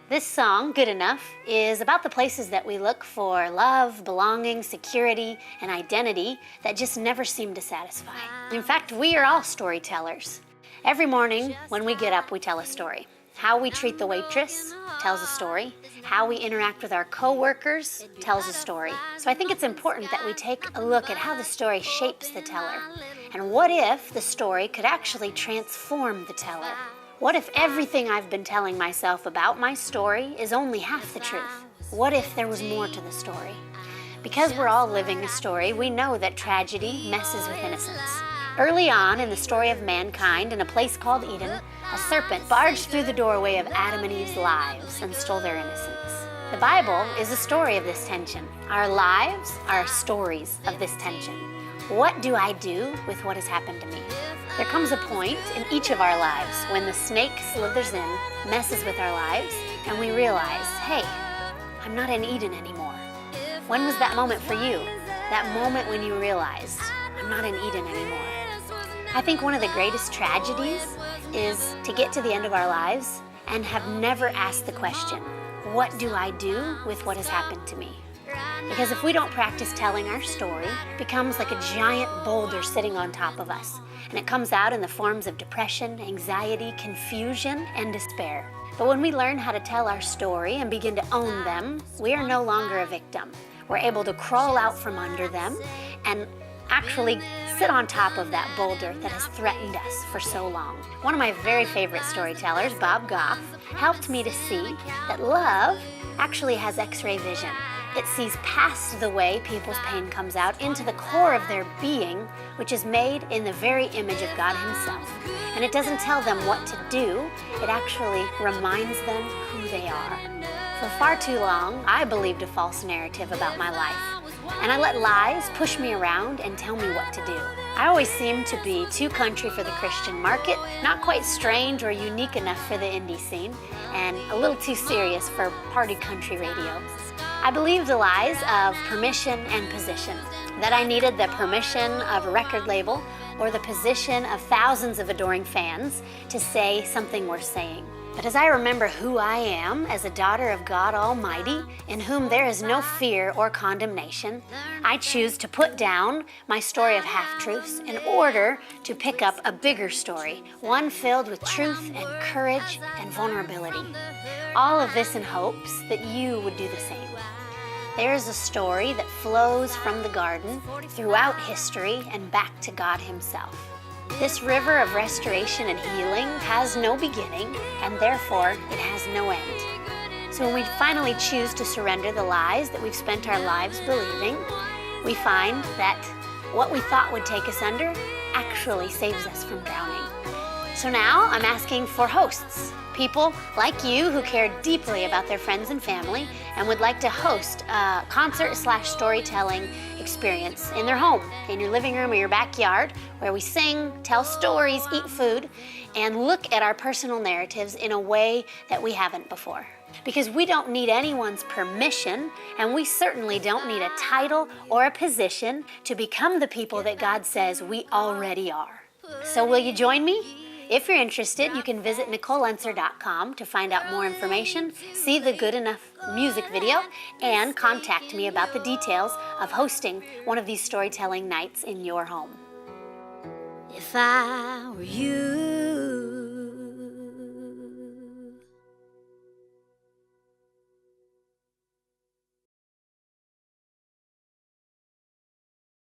This song, Good Enough, is about the places that we look for love, belonging, security, and identity that just never seem to satisfy. In fact, we are all storytellers. Every morning when we get up, we tell a story. How we treat the waitress tells a story. How we interact with our coworkers tells a story. So I think it's important that we take a look at how the story shapes the teller. And what if the story could actually transform the teller? What if everything I've been telling myself about my story is only half the truth? What if there was more to the story? Because we're all living a story, we know that tragedy messes with innocence. Early on in the story of mankind, in a place called Eden, a serpent barged through the doorway of Adam and Eve's lives and stole their innocence. The Bible is a story of this tension. Our lives are stories of this tension. What do I do with what has happened to me? There comes a point in each of our lives when the snake slithers in, messes with our lives, and we realize, hey, I'm not in Eden anymore. When was that moment for you? That moment when you realized, I'm not in Eden anymore. I think one of the greatest tragedies is to get to the end of our lives and have never asked the question, what do I do with what has happened to me? Because if we don't practice telling our story, it becomes like a giant boulder sitting on top of us. And it comes out in the forms of depression, anxiety, confusion, and despair. But when we learn how to tell our story and begin to own them, we are no longer a victim. We're able to crawl out from under them and actually sit on top of that boulder that has threatened us for so long. One of my very favorite storytellers, Bob Goff, helped me to see that love actually has X-ray vision. It sees past the way people's pain comes out into the core of their being, which is made in the very image of God Himself. And it doesn't tell them what to do, it actually reminds them who they are. For far too long, I believed a false narrative about my life, and I let lies push me around and tell me what to do. I always seemed to be too country for the Christian market, not quite strange or unique enough for the indie scene, and a little too serious for party country radio. I believed the lies of permission and position, that I needed the permission of a record label or the position of thousands of adoring fans to say something worth saying. But as I remember who I am as a daughter of God Almighty, in whom there is no fear or condemnation, I choose to put down my story of half-truths in order to pick up a bigger story, one filled with truth and courage and vulnerability. All of this in hopes that you would do the same. There is a story that flows from the garden throughout history and back to God Himself. This river of restoration and healing has no beginning, and therefore it has no end. So when we finally choose to surrender the lies that we've spent our lives believing, we find that what we thought would take us under actually saves us from drowning. So now I'm asking for hosts, people like you who care deeply about their friends and family and would like to host a concert/storytelling experience in their home, in your living room or your backyard, where we sing, tell stories, eat food, and look at our personal narratives in a way that we haven't before. Because we don't need anyone's permission, and we certainly don't need a title or a position to become the people that God says we already are. So will you join me? If you're interested, you can visit NicoleUnser.com to find out more information, see the Good Enough music video, and contact me about the details of hosting one of these storytelling nights in your home. If I were you,